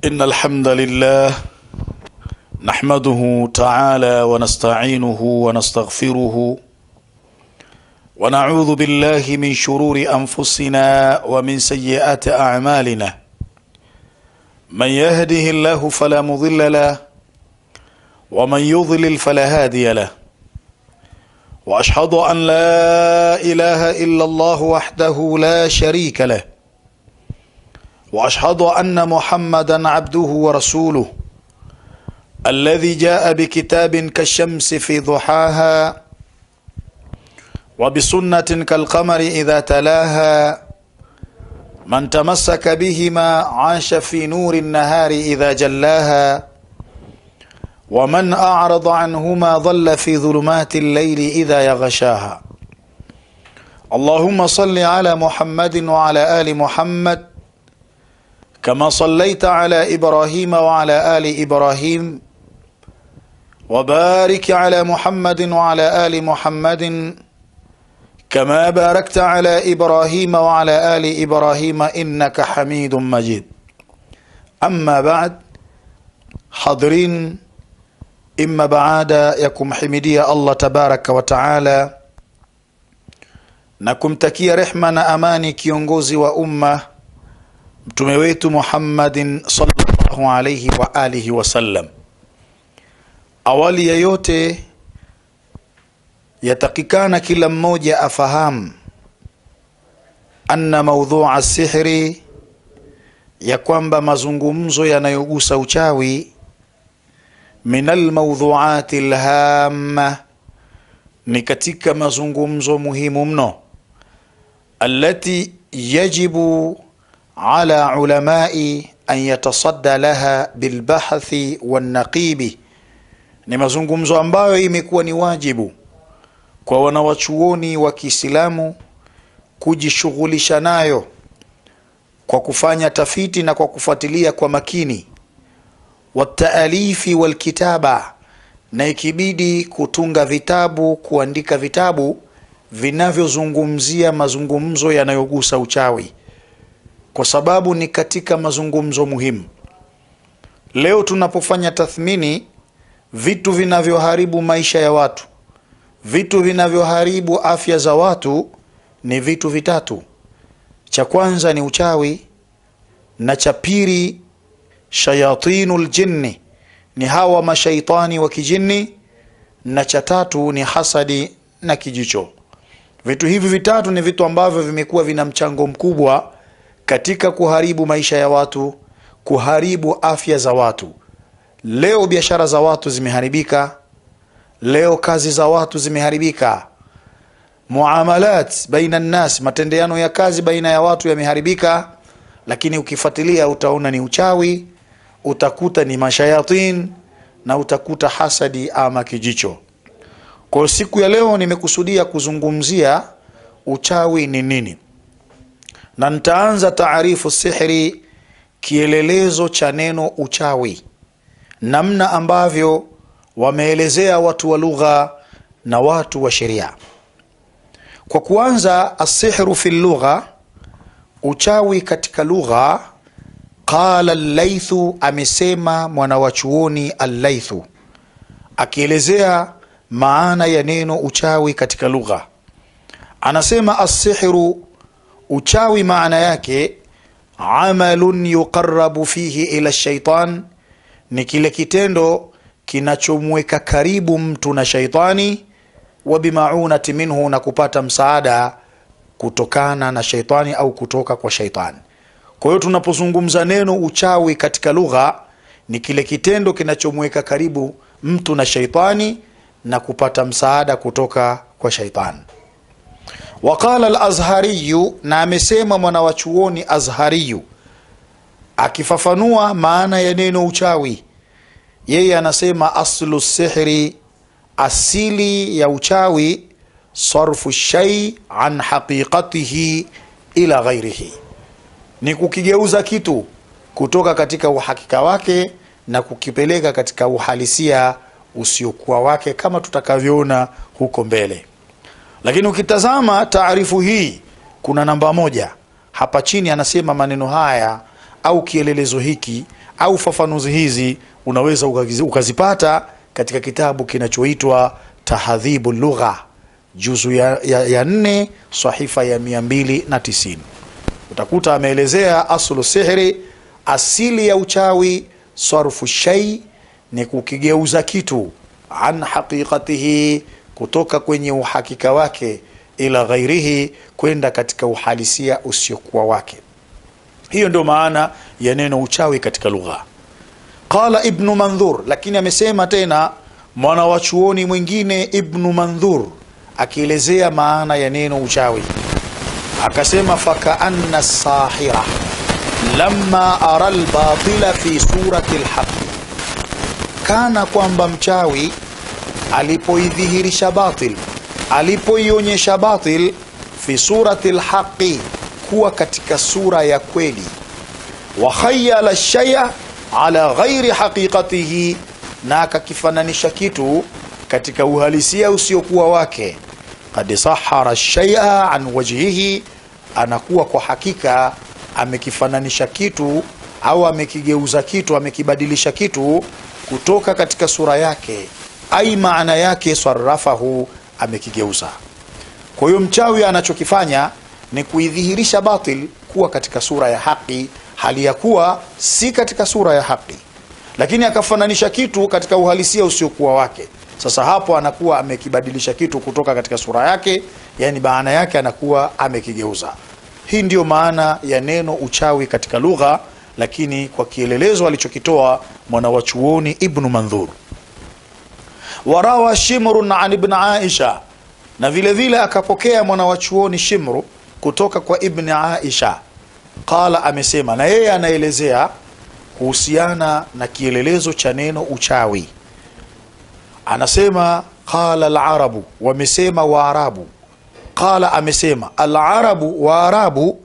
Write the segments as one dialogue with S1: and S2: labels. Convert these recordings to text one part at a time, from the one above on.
S1: إن الحمد لله نحمده تعالى ونستعينه ونستغفره ونعوذ بالله من شرور أنفسنا ومن سيئات أعمالنا. من يهده الله فلا مضل له ومن يضلل فلا هادي له، وأشهد أن لا إله إلا الله وحده لا شريك له، وأشهد أن محمدا عبده ورسوله الذي جاء بكتاب كالشمس في ضحاها وبسنة كالقمر إذا تلاها. من تمسك بهما عاش في نور النهار إذا جلاها، ومن أعرض عنهما ضل في ظلمات الليل إذا يغشاها. اللهم صل على محمد وعلى آل محمد كما صليت على إبراهيم وعلى آل إبراهيم، وبارك على محمد وعلى آل محمد كما باركت على إبراهيم وعلى آل إبراهيم إنك حميد مجيد. أما بعد، حاضرين، إما بعد يكم حمدية الله تبارك وتعالى نكم تكي رحمنا أماني كيونغوزي وأمة mtume wetu Muhammadin sallallahu alayhi wa alihi wasallam. Awali ya yote, yatakikana kila mmoja afahamu anna mawdhu'a sihri, ya kwamba mazungumzo yanayogusa uchawi, minal mawdhu'ati alhamma, ni katika mazungumzo muhimu mno, allati yajibu على علماء أن يتصدى لها بالبحث والنقيب. ni mazungumzo ambayo imekuwa ni wajibu kwa wanawachuoni wa Kiislamu kujishughulisha nayo kwa kufanya tafiti na kwa kufuatilia kwa makini, wataalifi walkitaba, na ikibidi kutunga vitabu, kuandika vitabu vinavyozungumzia mazungumzo yanayogusa uchawi, kwa sababu ni katika mazungumzo muhimu. Leo tunapofanya tathmini vitu vinavyoharibu maisha ya watu, vitu vinavyoharibu afya za watu, ni vitu vitatu. Cha kwanza ni uchawi, na cha pili shayatinul jinni, ni hawa mashaitani wa kijini, na cha tatu ni hasadi na kijicho. Vitu hivi vitatu ni vitu ambavyo vimekuwa vina mchango mkubwa katika kuharibu maisha ya watu, kuharibu afya za watu. Leo biashara za watu zimeharibika, leo kazi za watu zimeharibika, muamalat baina nas, matendeano ya kazi baina ya watu yameharibika. Lakini ukifuatilia utaona ni uchawi, utakuta ni mashayatin, na utakuta hasadi ama kijicho. Kwa siku ya leo nimekusudia kuzungumzia uchawi ni nini, na nitaanza taarifu sihri, kielelezo cha neno uchawi, namna ambavyo wameelezea watu wa lugha na watu wa sheria. Kwa kuanza, as-sihru fi lugha, uchawi katika lugha. Qala al-Laythu, amesema mwanawachuoni al-Laythu akielezea maana ya neno uchawi katika lugha, anasema as-sihru, uchawi maana yake amalun yuqarrabu fihi ila shaitan, ni kile kitendo kinachomweka karibu mtu na shaitani, wa bimaunati minhu, na kupata msaada kutokana na shaitani au kutoka kwa shaitani. Kwa hiyo tunapozungumza neno uchawi katika lugha, ni kile kitendo kinachomweka karibu mtu na shaitani na msaada kutoka kwa shaitani. Waqala al-Azhariyu, na amesema mwanawachuoni Azhariyu akifafanua maana ya neno uchawi, yeye anasema aslu sihri, asili ya uchawi, sarfu shay an haqiqatihi ila ghairihi, ni kukigeuza kitu kutoka katika uhakika wake na kukipeleka katika uhalisia usiokuwa wake, kama tutakavyoona huko mbele. Lakini ukitazama taarifu hii, kuna namba 1 hapa chini, anasema maneno haya au kielelezo hiki au fafanuzi hizi unaweza ukazipata katika kitabu kinachoitwa Tahdhibul Lugha, juzu ya 4 sahifa ya 290. Utakuta ameelezea aslu sihri, asili ya uchawi, sarfu shay ni kukigeuza kitu, an haqiqatihi kutoka kwenye uhakika wake, ila ghairihi kwenda katika uhalisia usiokuwa wake. Hiyo ndio maana ya neno uchawi katika lugha. Qala Ibn Mandhur, lakini amesema tena mwana wa chuoni mwingine Ibn Mandhur akielezea maana ya neno uchawi, akasema fakaanna sahira lamma ara albatila fi surati alhaq, kana kwamba mchawi alipoidhihirisha batil, alipoionyesha batil, fi surati alhaqi, kuwa katika sura ya kweli, wa khayyala shay'a ala ghairi haqiqatihi, na akakifananisha kitu katika uhalisia usiokuwa wake, qad sahara shay'a an wajhihi, anakuwa kwa hakika amekifananisha kitu au amekigeuza kitu, amekibadilisha kitu kutoka katika sura yake, ai maana yake sarrafahu, amekigeuza. Kwa hiyo mchawi anachokifanya ni kuidhihirisha batil kuwa katika sura ya haki, hali ya kuwa si katika sura ya haki, lakini akafananisha kitu katika uhalisia usiokuwa wake. Sasa hapo anakuwa amekibadilisha kitu kutoka katika sura yake, yani maana yake anakuwa amekigeuza. Hii ndio maana ya neno uchawi katika lugha, lakini kwa kielelezo alichokitoa mwana wa chuoni Ibn Mandhur. Warawa Shimrun an Ibn Aisha, na vile vile akapokea mwana wa chuoni Shimru kutoka kwa Ibn Aisha. Qala, amesema, na yeye anaelezea kuhusiana na kielelezo cha neno uchawi. Anasema qala al-arabu, wamesema Waarabu. Qala, amesema al-arabu, Waarabu,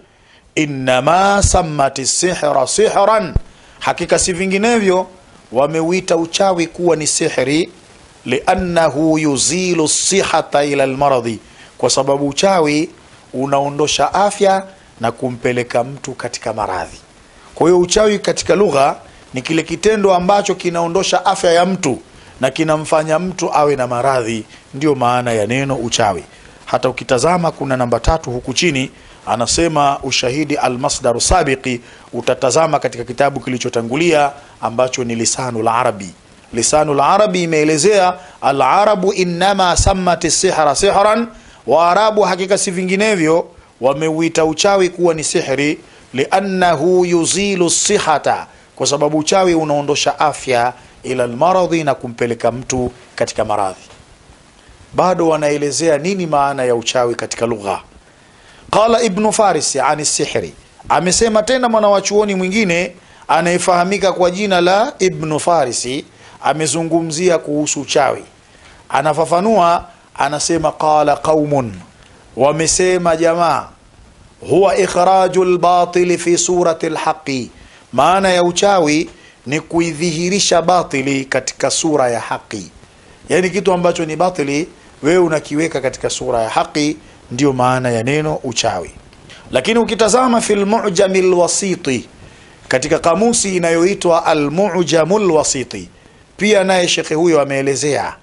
S1: innama sammati sihra sihran, hakika si vinginevyo wameuita uchawi kuwa ni sihri, liannahu yuzilu sihata ila almaradhi, kwa sababu uchawi unaondosha afya na kumpeleka mtu katika maradhi. Kwa hiyo uchawi katika lugha ni kile kitendo ambacho kinaondosha afya ya mtu na kinamfanya mtu awe na maradhi, ndio maana ya neno uchawi. Hata ukitazama kuna namba 3 huku chini, anasema ushahidi almasdaru sabiqi, utatazama katika kitabu kilichotangulia ambacho ni Lisanul Arabi. Lisanul Arabi imeelezea al-arabu innama sammati sihra sihran, Waarabu hakika si vinginevyo wameuita uchawi kuwa ni sihri, liannahu yuzilu sihata, kwa sababu uchawi unaondosha afya, ila almaradhi, na kumpeleka mtu katika maradhi. Bado wanaelezea nini maana ya uchawi katika lugha. Qala Ibn Farisi ani sihri, amesema tena mwana wa chuoni mwingine anayefahamika kwa jina la Ibn Farisi, amezungumzia kuhusu uchawi. Anafafanua, anasema qala qaumun, wamesema jamaa, huwa ikhrajul batili fi surati alhaqi, maana ya uchawi ni kuidhihirisha batili katika sura ya haki, yani kitu ambacho ni batili wewe unakiweka katika sura ya haki, ndio maana ya neno uchawi. Lakini ukitazama fil mu'jamil wasiti, katika kamusi inayoitwa al-mu'jamul wasiti, pia naye shekhe huyo ameelezea,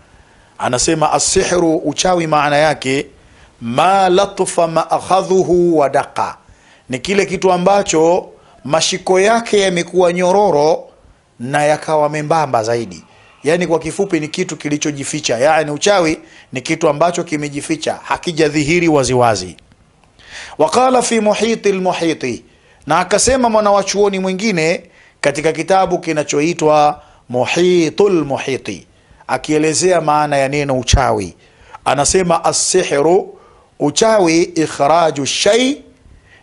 S1: anasema as-sihru, uchawi maana yake ma latfa ma'khadhuhu wa daqa, ni kile kitu ambacho mashiko yake yamekuwa nyororo na yakawa membamba zaidi. Yani kwa kifupi ni kitu kilichojificha, yani uchawi ni kitu ambacho kimejificha, hakijadhihiri waziwazi. Waqala fi muhiti almuhiti, na akasema mwana wa chuoni mwingine katika kitabu kinachoitwa Muhitul Muhiti, akielezea maana ya neno uchawi, anasema as-sihru, uchawi ikhraju shay,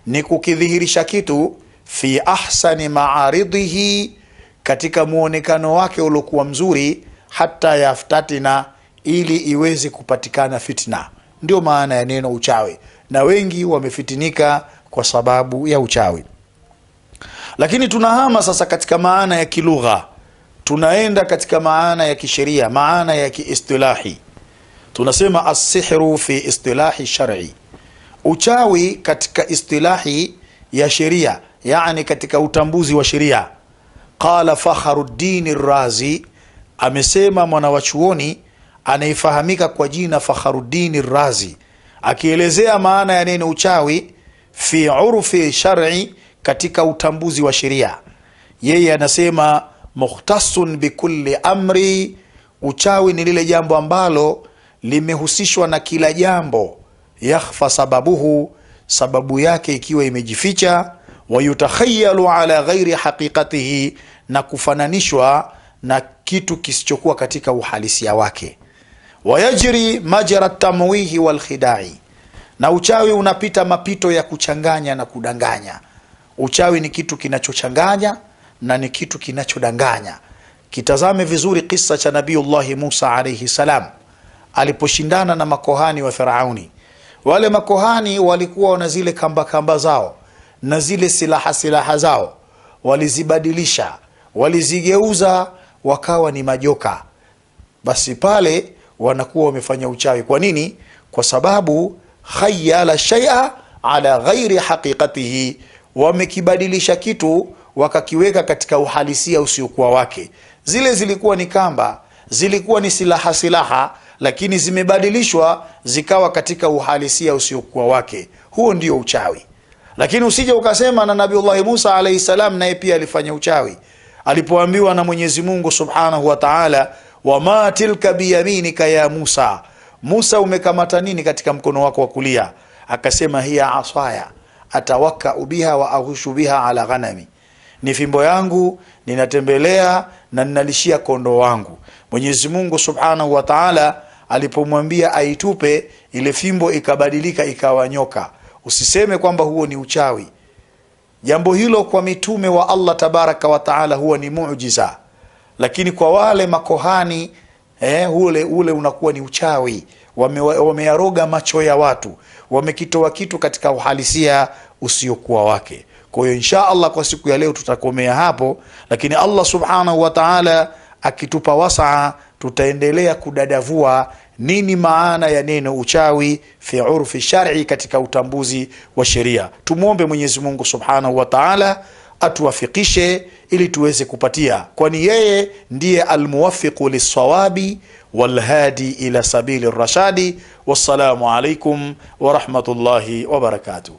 S1: ni kukidhihirisha kitu, fi ahsani ma'aridihi, katika muonekano wake uliokuwa mzuri, hata yaftatina, ili iweze kupatikana fitna. Ndio maana ya neno uchawi, na wengi wamefitinika kwa sababu ya uchawi. Lakini tunahama sasa katika maana ya kilugha, tunaenda katika maana ya kisheria, maana ya kiistilahi. Tunasema as-sihru fi istilahi shar'i, uchawi katika istilahi ya sheria, yani katika utambuzi wa sheria. Qala Fakhruddin ar-Razi, amesema mwanawachuoni anayefahamika kwa jina Fakhruddin ar-Razi, akielezea maana ya neno uchawi fi urfi shar'i, katika utambuzi wa sheria. Yeye anasema mukhtassun bikulli amri, uchawi ni lile jambo ambalo limehusishwa na kila jambo, yakhfa sababuhu, sababu yake ikiwa imejificha, wa yutakhayyalu ala ghairi haqiqatihi, na kufananishwa na kitu kisichokuwa katika uhalisia wake. Wayajri majra tamwihi wal khidai, na uchawi unapita mapito ya kuchanganya na kudanganya. Uchawi ni kitu kinachochanganya na ni kitu kinachodanganya. Kitazame vizuri kisa cha Nabiiullah Musa alayhi salam aliposhindana na makohani wa Firauni. Wale makohani walikuwa na zile kamba zao na zile silaha zao, walizibadilisha, walizigeuza wakawa ni majoka. Basi pale wanakuwa wamefanya uchawi. Kwa nini? Kwa sababu khayyala shay'a ala ghairi haqiqatihi, wamekibadilisha kitu wakakiweka katika uhalisia usiokuwa wake. Zile zilikuwa ni kamba, zilikuwa ni silaha, lakini zimebadilishwa zikawa katika uhalisia usiokuwa wake. Huo ndio uchawi. Lakini usije ukasema na Nabiiullah Musa alayhi salam naye pia alifanya uchawi. Alipoambiwa na Mwenyezi Mungu Subhanahu wa Ta'ala, wama tilka biyaminika ya Musa, Musa umekamata nini katika mkono wako wa kulia? Akasema hiya asaya atawakkau biha wa aghushu biha ala ghanami, ni fimbo yangu, ninatembelea na ninalishia kondoo wangu. Mwenyezi Mungu Subhanahu wa Ta'ala alipomwambia aitupe, ile fimbo ikabadilika ikawa nyoka. Usiseme kwamba huo ni uchawi. Jambo hilo kwa mitume wa Allah tabaraka wa Ta'ala huwa ni muujiza, lakini kwa wale makohani ule unakuwa ni uchawi. Wameyaroga macho ya watu, wamekitoa kitu katika uhalisia usiokuwa wake. Kwa hiyo insha Allah kwa siku ya leo tutakomea hapo, lakini Allah Subhanahu wa Ta'ala akitupa wasaa tutaendelea kudadavua nini maana ya neno uchawi fi urfi shar'i, katika utambuzi wa sheria. Tumuombe Mwenyezi Mungu Subhanahu wa Ta'ala atuwafikishe ili tuweze kupatia, kwani yeye ndiye almuwaffiqu lis-sawabi walhadi ila sabili rashadi. Wassalamu alaikum wa rahmatullahi wa barakatuh.